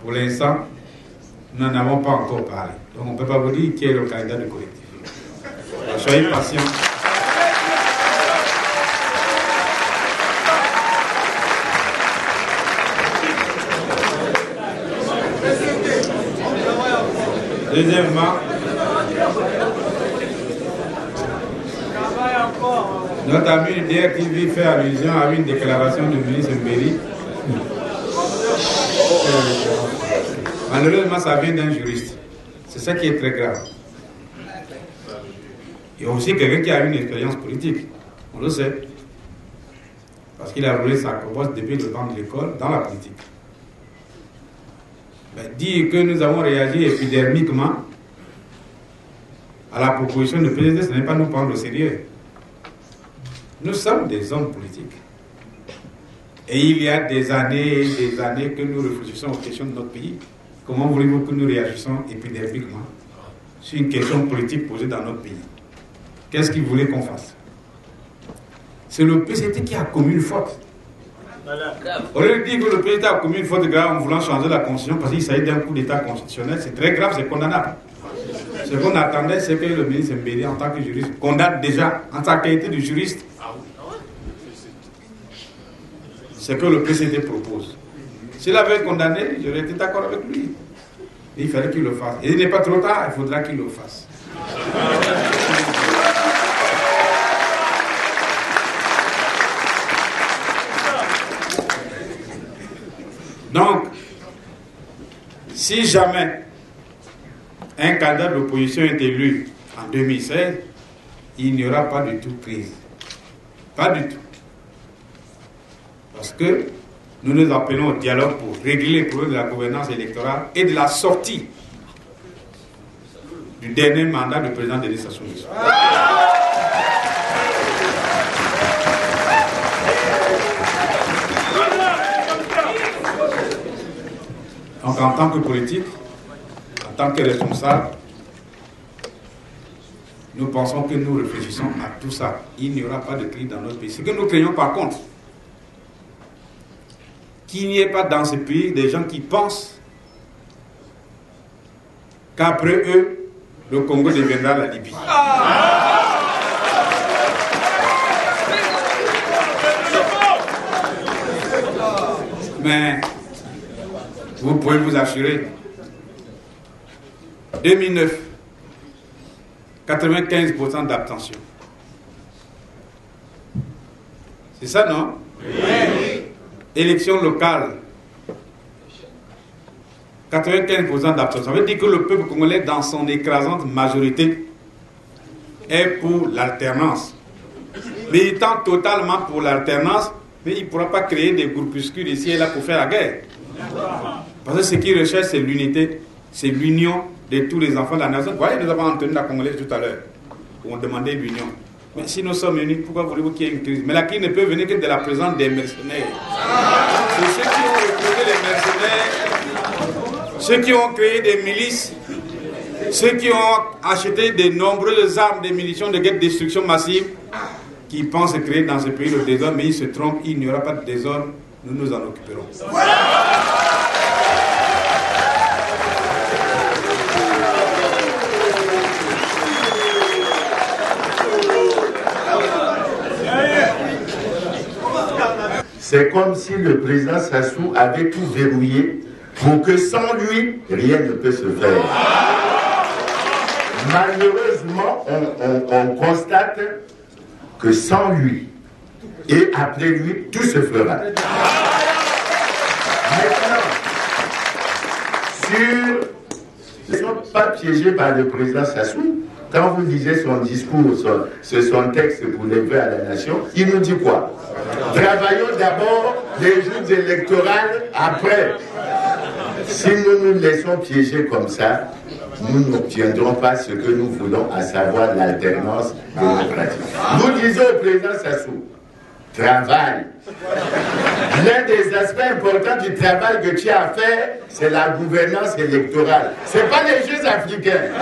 Pour l'instant, nous n'en avons pas encore parlé. Donc on ne peut pas vous dire qui est le candidat du collectif. Alors, soyez patients. Deuxièmement, notre ami DRTV fait allusion à une déclaration du ministre Mbéry. Malheureusement, ça vient d'un juriste. C'est ça qui est très grave. Il y a aussi quelqu'un qui a une expérience politique. On le sait. Parce qu'il a roulé sa coposse depuis le banc de l'école dans la politique. Mais dire que nous avons réagi épidermiquement à la proposition du président, ce n'est pas nous prendre au sérieux. Nous sommes des hommes politiques. Et il y a des années que nous réfléchissons aux questions de notre pays. Comment voulez-vous que nous réagissons épidermiquement sur une question politique posée dans notre pays? Qu'est-ce qu'il voulait qu'on fasse? C'est le PCT qui a commis une faute. Au lieu de dire que le président a commis une faute grave en voulant changer la constitution parce qu'il s'agit d'un coup d'état constitutionnel, c'est très grave, c'est condamnable. Ce qu'on attendait, c'est que le ministre Mbéry, en tant que juriste, condamne déjà, en sa qualité de juriste, ce que le PCT propose. S'il avait condamné, j'aurais été d'accord avec lui. Et il fallait qu'il le fasse. Et il n'est pas trop tard, il faudra qu'il le fasse. Donc, si jamais un candidat de l'opposition est élu en 2016, il n'y aura pas du tout crise. Pas du tout. Parce que nous nous appelons au dialogue pour régler les problèmes de la gouvernance électorale et de la sortie du dernier mandat du président Denis Sassou Nguesso. Donc en tant que politique, en tant que responsable, nous pensons que nous réfléchissons à tout ça. Il n'y aura pas de crise dans notre pays. Ce que nous craignons par contre, qu'il n'y ait pas dans ce pays des gens qui pensent qu'après eux, le Congo deviendra la Libye. Mais vous pouvez vous assurer, 2009, 95% d'abstention. C'est ça, non? Oui. Élection locale, 95% d'abstention. Ça veut dire que le peuple congolais, dans son écrasante majorité, est pour l'alternance. Militant totalement pour l'alternance, mais il ne pourra pas créer des groupuscules ici et là pour faire la guerre. Parce que ce qu'il recherche, c'est l'unité, c'est l'union de tous les enfants de la nation. Vous voyez, nous avons entendu la Congolaise tout à l'heure, où on demandait l'union. Mais si nous sommes unis, pourquoi voulez-vous qu'il y ait une crise? Mais la crise ne peut venir que de la présence des mercenaires. C'est ceux qui ont recruté les mercenaires, ceux qui ont créé des milices, ceux qui ont acheté de nombreuses armes, des munitions de guerre de destruction massive, qui pensent créer dans ce pays le désordre, mais ils se trompent, il n'y aura pas de désordre, nous nous en occuperons. C'est comme si le président Sassou avait tout verrouillé pour que sans lui, rien ne peut se faire. Malheureusement, on constate que sans lui et après lui, tout se fera. Maintenant, ne sont pas piégés par le président Sassou. Quand vous lisez son discours, son texte pour les vœux à la nation, il nous dit quoi? Travaillons d'abord les jours électorales après. Si nous nous laissons piéger comme ça, nous n'obtiendrons pas ce que nous voulons, à savoir l'alternance démocratique. Nous disons au président Sassou, travail. L'un des aspects importants du travail que tu as à faire, c'est la gouvernance électorale. Ce n'est pas les Jeux africains.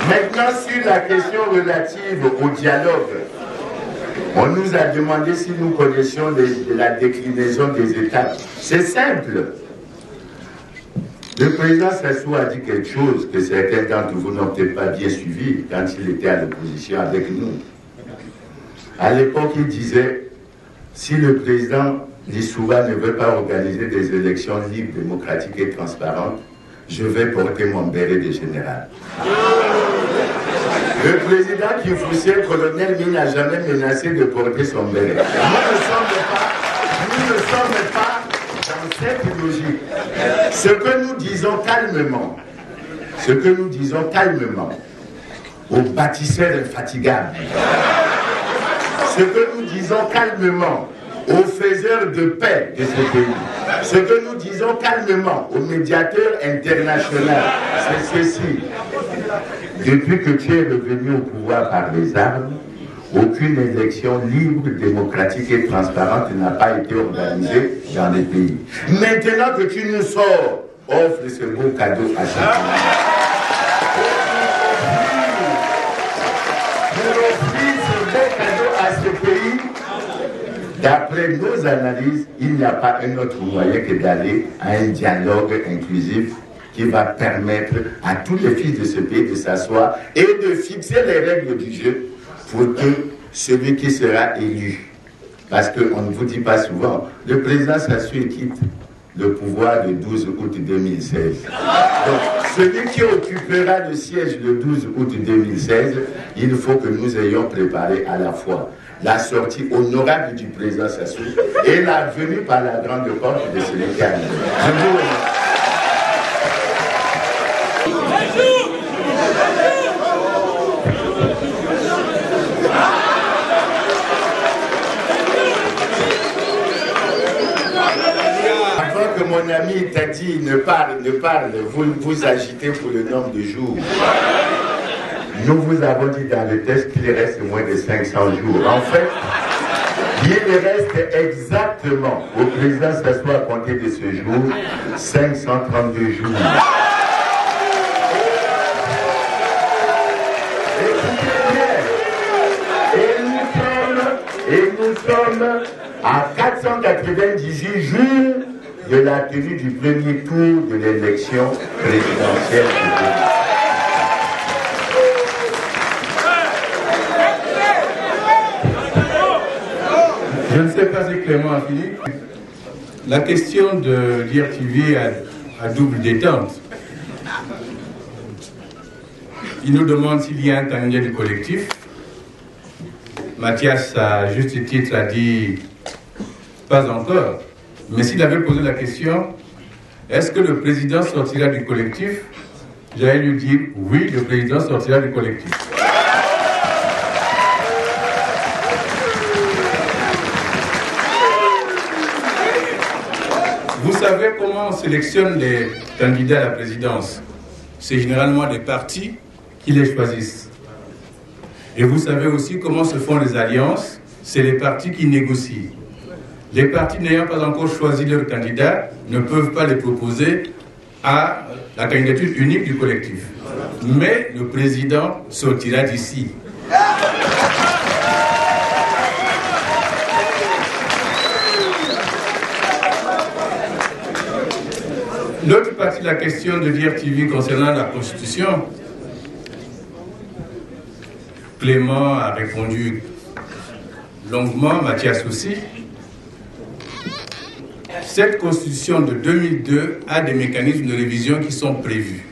Maintenant, Maintenant, sur la question relative au dialogue, on nous a demandé si nous connaissions la déclinaison des étapes. C'est simple. Le président Sassou a dit quelque chose que certains d'entre vous n'ont peut-être pas bien suivi quand il était à l'opposition avec nous. À l'époque, il disait, si le président Lissouba ne veut pas organiser des élections libres, démocratiques et transparentes, je vais porter mon béret de général. Le président qui foussait le colonel, il n'a jamais menacé de porter son béret. Nous ne sommes pas dans cette logique. Ce que nous disons calmement, aux bâtisseurs infatigables, ce que nous disons calmement aux faiseurs de paix de ce pays, ce que nous disons calmement aux médiateurs internationaux, c'est ceci. Depuis que tu es revenu au pouvoir par les armes, aucune élection libre, démocratique et transparente n'a pas été organisée dans les pays. Maintenant que tu nous sors, offre ce beau cadeau à ce pays. Pour offrir ce beau cadeau à ce pays, d'après nos analyses, il n'y a pas un autre moyen que d'aller à un dialogue inclusif qui va permettre à tous les fils de ce pays de s'asseoir et de fixer les règles du jeu pour que celui qui sera élu, parce qu'on ne vous dit pas souvent, le président Sassou quitte le pouvoir le 12 août 2016. Donc, celui qui occupera le siège le 12 août 2016, il faut que nous ayons préparé à la fois la sortie honorable du président Sassou et la venue par la grande porte de celui qui a arrivé. Je vous remercie. Mon ami t'a dit ne parle, vous agitez pour le nombre de jours. Nous vous avons dit dans le test qu'il reste moins de 500 jours. En fait, il reste exactement au président Sassou à compter de ce jour 532 jours. Et nous sommes à 498 jours de la tenue du premier tour de l'élection présidentielle du pays. Je ne sais pas si Clément a fini. La question de l'IRTV à double détente. Il nous demande s'il y a un candidat du collectif. Mathias, à juste titre, a dit pas encore. Mais s'il avait posé la question, est-ce que le président sortira du collectif? J'allais lui dire oui, le président sortira du collectif. Vous savez comment on sélectionne les candidats à la présidence? C'est généralement des partis qui les choisissent. Et vous savez aussi comment se font les alliances? C'est les partis qui négocient. Les partis n'ayant pas encore choisi leur candidat ne peuvent pas les proposer à la candidature unique du collectif. Mais le président sortira d'ici. L'autre partie de la question de l'IRTV concernant la Constitution, Clément a répondu longuement, Mathias aussi. Cette Constitution de 2002 a des mécanismes de révision qui sont prévus.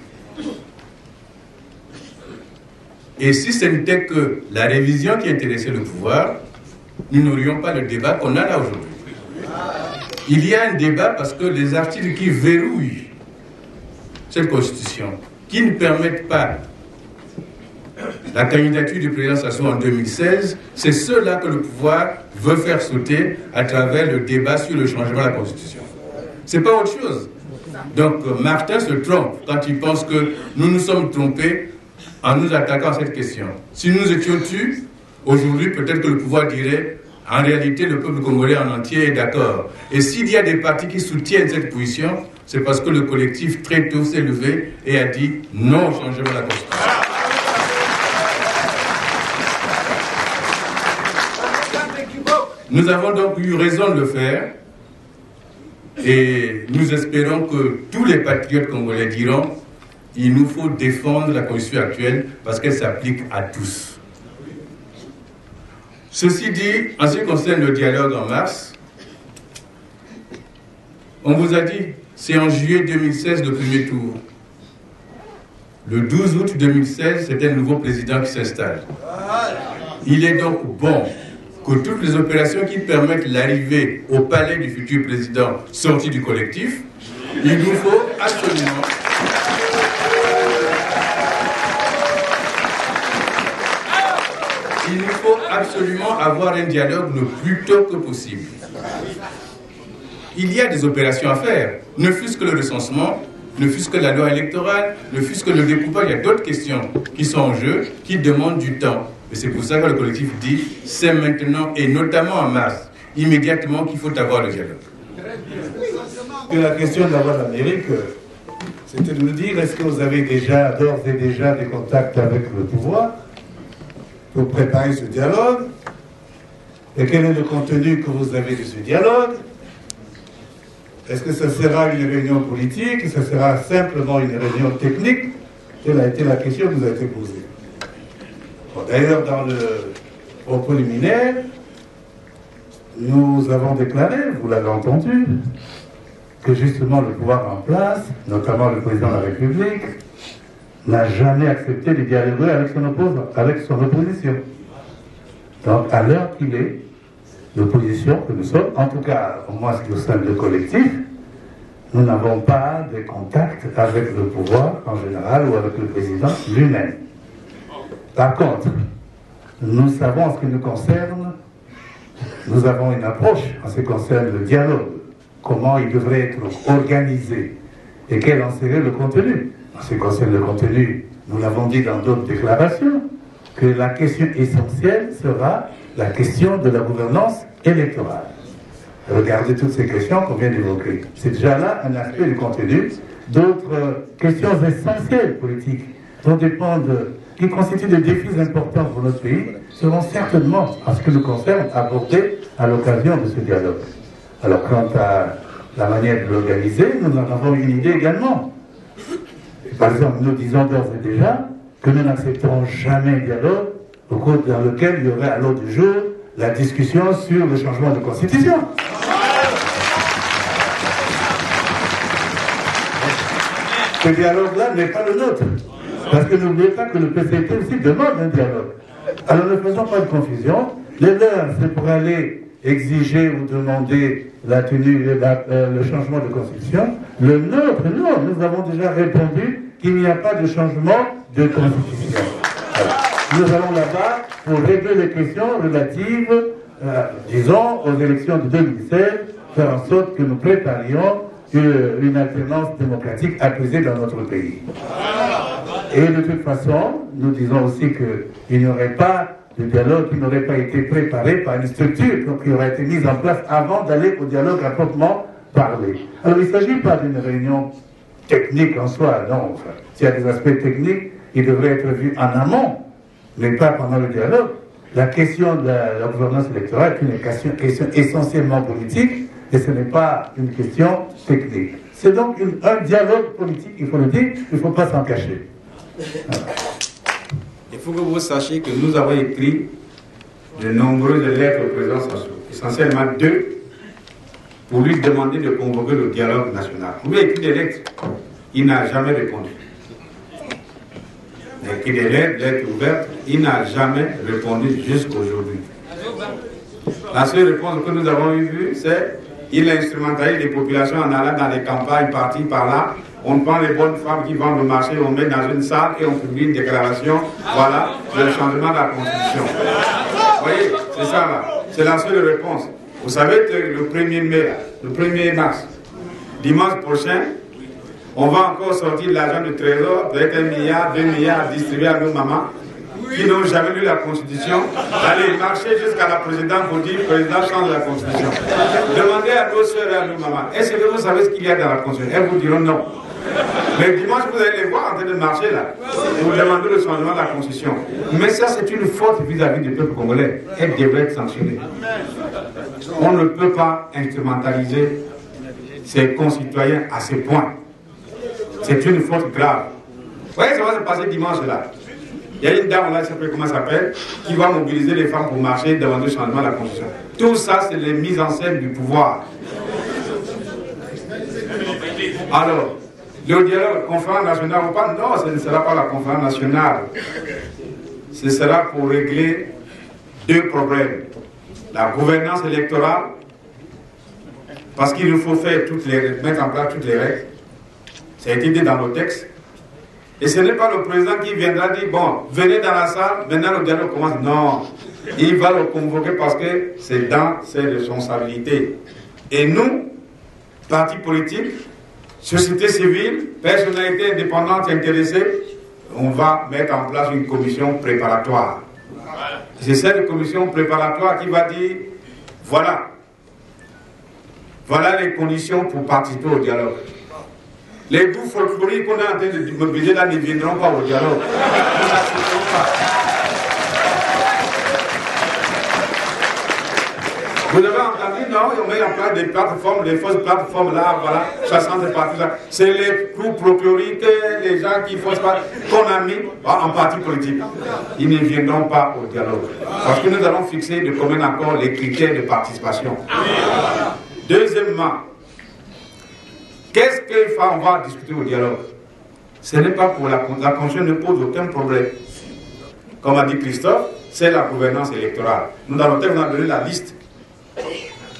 Et si ce n'était que la révision qui intéressait le pouvoir, nous n'aurions pas le débat qu'on a là aujourd'hui. Il y a un débat parce que les articles qui verrouillent cette Constitution, qui ne permettent pas la candidature du président Sassou en 2016, c'est ceux-là que le pouvoir veut faire sauter à travers le débat sur le changement de la Constitution. C'est pas autre chose. Donc Martin se trompe quand il pense que nous nous sommes trompés en nous attaquant à cette question. Si nous étions tus, aujourd'hui peut-être que le pouvoir dirait en réalité le peuple congolais en entier est d'accord. Et s'il y a des partis qui soutiennent cette position, c'est parce que le collectif très tôt s'est levé et a dit non au changement de la Constitution. Nous avons donc eu raison de le faire et nous espérons que tous les patriotes congolais diront il nous faut défendre la constitution actuelle parce qu'elle s'applique à tous. Ceci dit, en ce qui concerne le dialogue en mars, on vous a dit, c'est en juillet 2016 le premier tour. Le 12 août 2016, c'est un nouveau président qui s'installe. Il est donc bon que toutes les opérations qui permettent l'arrivée au palais du futur président sorti du collectif, il nous faut absolument avoir un dialogue le plus tôt que possible. Il y a des opérations à faire, ne fût-ce que le recensement, ne fût-ce que la loi électorale, ne fût-ce que le découpage, il y a d'autres questions qui sont en jeu, qui demandent du temps. Et c'est pour ça que le collectif dit, c'est maintenant, et notamment en mars, immédiatement qu'il faut avoir le dialogue. La question de la voix d'Amérique, c'était de nous dire, est-ce que vous avez déjà, d'ores et déjà, des contacts avec le pouvoir pour préparer ce dialogue? Et quel est le contenu que vous avez de ce dialogue? Est-ce que ce sera une réunion politique? Ce sera simplement une réunion technique? Telle a été la question qui vous a été posée. Bon, d'ailleurs, dans le propos liminaire, nous avons déclaré, vous l'avez entendu, que justement le pouvoir en place, notamment le président de la République, n'a jamais accepté de dialoguer avec son opposition. Donc, à l'heure qu'il est, l'opposition que nous sommes, en tout cas, au moins au sein du collectif, nous n'avons pas de contact avec le pouvoir en général ou avec le président lui-même. Par contre, nous savons en ce qui nous concerne, nous avons une approche en ce qui concerne le dialogue, comment il devrait être organisé et quel en serait le contenu. En ce qui concerne le contenu, nous l'avons dit dans d'autres déclarations, que la question essentielle sera la question de la gouvernance électorale. Regardez toutes ces questions qu'on vient d'évoquer. C'est déjà là un aspect du contenu. D'autres questions essentielles politiques dont dépendent, qui constituent des défis importants pour notre pays, seront certainement, en ce qui nous concerne, abordés à l'occasion de ce dialogue. Alors, quant à la manière de l'organiser, nous en avons une idée également. Par exemple, nous disons d'ores et déjà que nous n'accepterons jamais un dialogue au cours dans lequel il y aurait à l'ordre du jour la discussion sur le changement de constitution. Ce dialogue-là n'est pas le nôtre. Parce que n'oubliez pas que le PCT aussi demande un dialogue. Alors ne faisons pas de confusion. Les leurs, c'est pour aller exiger ou demander la tenue, le changement de constitution. Le nôtre, non, nous avons déjà répondu qu'il n'y a pas de changement de constitution. Nous allons là-bas pour régler les questions relatives, disons, aux élections de 2016, faire en sorte que nous préparions une alternance démocratique apaisée dans notre pays. Et de toute façon, nous disons aussi qu'il n'y aurait pas de dialogue qui n'aurait pas été préparé par une structure qui aurait été mise en place avant d'aller au dialogue à proprement parler. Alors il ne s'agit pas d'une réunion technique en soi, non. Enfin, s'il y a des aspects techniques, ils devraient être vus en amont, mais pas pendant le dialogue. La question de la gouvernance électorale est une question essentiellement politique et ce n'est pas une question technique. C'est donc un dialogue politique, il faut le dire, il ne faut pas s'en cacher. Voilà. Il faut que vous sachiez que nous avons écrit de nombreuses lettres au président Sassou, essentiellement 2, pour lui demander de convoquer le dialogue national. On lui a écrit des lettres, il n'a jamais répondu. Il a écrit des lettres ouvertes, il n'a jamais répondu jusqu'à aujourd'hui. La seule réponse que nous avons vue, c'est qu'il instrumentalise les populations en allant dans les campagnes, par-ci, par-là. On prend les bonnes femmes qui vendent au marché, on met dans une salle et on publie une déclaration, voilà, le changement de la Constitution. Vous voyez, c'est ça là. C'est la seule réponse. Vous savez que le 1er mai, le 1er mars, dimanche prochain, on va encore sortir l'argent du trésor, peut-être 1 milliard, 2 milliards distribués à nos mamans qui n'ont jamais lu la Constitution, aller marcher jusqu'à la présidente pour dire président change la Constitution. Demandez à nos soeurs et à nos mamans, est-ce que vous savez ce qu'il y a dans la Constitution? Elles vous diront non. Mais dimanche, vous allez les voir en train de marcher là. Et vous demandez le changement de la Constitution. Mais ça, c'est une faute vis-à-vis du peuple congolais. Elle devrait être sanctionnée. On ne peut pas instrumentaliser ses concitoyens à ce point. C'est une faute grave. Vous voyez, ça va se passer dimanche là. Il y a une dame là, je ne sais pas comment elle s'appelle, qui va mobiliser les femmes pour marcher devant le changement de la Constitution. Tout ça, c'est les mises en scène du pouvoir. Alors, le dialogue, conférence nationale ou pas, non, ce ne sera pas la conférence nationale. Ce sera pour régler deux problèmes. La gouvernance électorale, parce qu'il nous faut mettre en place toutes les règles. Ça a été dit dans nos textes. Et ce n'est pas le président qui viendra dire, bon, venez dans la salle, maintenant le dialogue commence. Non, il va le convoquer parce que c'est dans ses responsabilités. Et nous, partis politiques, société civile, personnalités indépendantes intéressées, on va mettre en place une commission préparatoire. C'est cette commission préparatoire qui va dire, voilà les conditions pour participer au dialogue. Les bouts folkloriques qu'on est en train de mobiliser là ne viendront pas au dialogue. Nous n'accepterons pas. Vous avez entendu, non? On met en place des plateformes, des fausses plateformes là, voilà, 60 partis là. C'est les groupes folkloriques, les gens qui font pas qu'on a mis en parti politique. Ils ne viendront pas au dialogue. Parce que nous allons fixer de commun accord les critères de participation. Deuxièmement, qu'est-ce qu'on va discuter au dialogue? Ce n'est pas pour la Constitution ne pose aucun problème. Comme a dit Christophe, c'est la gouvernance électorale. Nous, dans le texte, on a donné la liste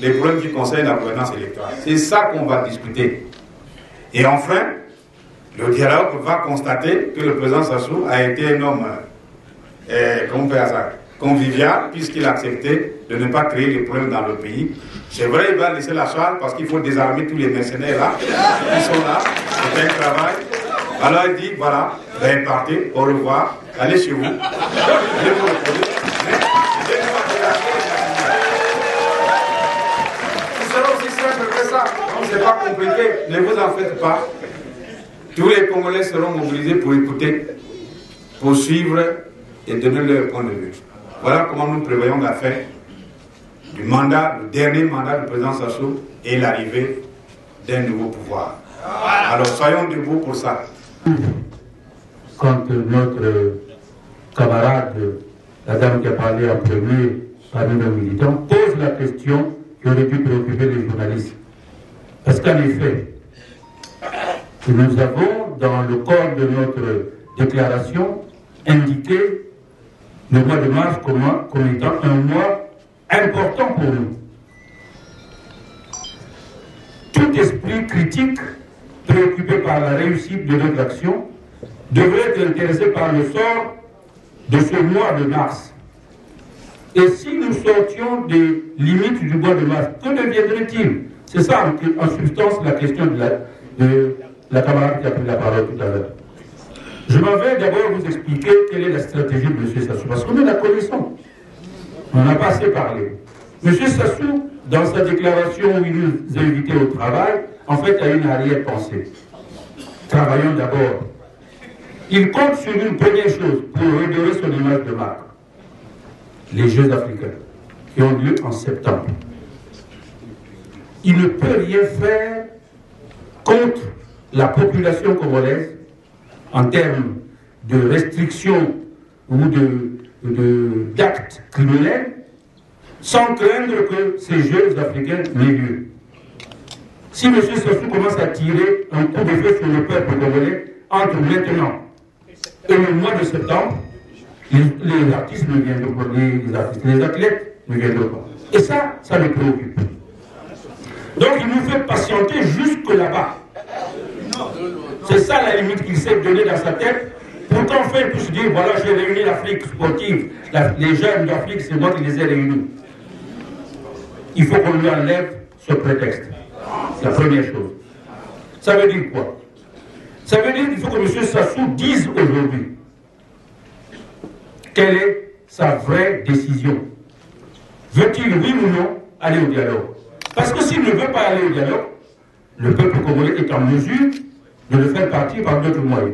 des problèmes qui concernent la gouvernance électorale. C'est ça qu'on va discuter. Et enfin, le dialogue va constater que le président Sassou a été un homme convivial, puisqu'il a accepté de ne pas créer les problèmes dans le pays. C'est vrai, il va laisser la charge parce qu'il faut désarmer tous les mercenaires là, qui sont là, c'est un travail. Alors il dit, voilà, ben partez, au revoir, allez chez vous. Je vais vous retrouver. Ce sera aussi simple que ça. Donc c'est pas compliqué, ne vous en faites pas. Tous les Congolais seront mobilisés pour écouter, pour suivre et donner leur point de vue. Voilà comment nous prévoyons la fin du mandat, le dernier mandat du président Sassou et l'arrivée d'un nouveau pouvoir. Alors soyons debout pour ça. Quand notre camarade, la dame qui a parlé en premier parmi nos militants, pose la question qui aurait dû préoccuper les journalistes. Parce qu'en effet, nous avons dans le corps de notre déclaration indiqué le mois de mars comme étant un mois important pour nous. Tout esprit critique, préoccupé par la réussite de notre action, devrait être intéressé par le sort de ce mois de mars. Et si nous sortions des limites du mois de mars, que deviendrait-il? C'est ça en substance la question de la camarade qui a pris la parole tout à l'heure. Je m'en vais d'abord vous expliquer quelle est la stratégie de M. Sassou, parce que nous la connaissons. On n'a pas assez parlé. M. Sassou, dans sa déclaration où il nous a invités au travail, en fait, a une arrière-pensée. Travaillons d'abord. Il compte sur une première chose pour redorer son image de marque. Les Jeux africains, qui ont lieu en septembre. Il ne peut rien faire contre la population congolaise en termes de restrictions ou d'actes criminels, sans craindre que ces Jeux africains n'aient lieu. Si M. Sassou commence à tirer un coup de feu sur le peuple congolais entre maintenant et le mois de septembre, les artistes ne viendront pas, les athlètes ne viendront pas. Et ça le préoccupe. Donc il nous fait patienter jusque là-bas. C'est ça la limite qu'il s'est donnée dans sa tête, pour qu'enfin il puisse dire, voilà, j'ai réuni l'Afrique sportive, les jeunes d'Afrique, c'est moi qui les ai réunis. Il faut qu'on lui enlève ce prétexte. C'est la première chose. Ça veut dire quoi? Ça veut dire qu'il faut que M. Sassou dise aujourd'hui quelle est sa vraie décision. Veut-il, oui ou non, aller au dialogue? Parce que s'il ne veut pas aller au dialogue, le peuple congolais est en mesure de le faire partir par d'autres moyens.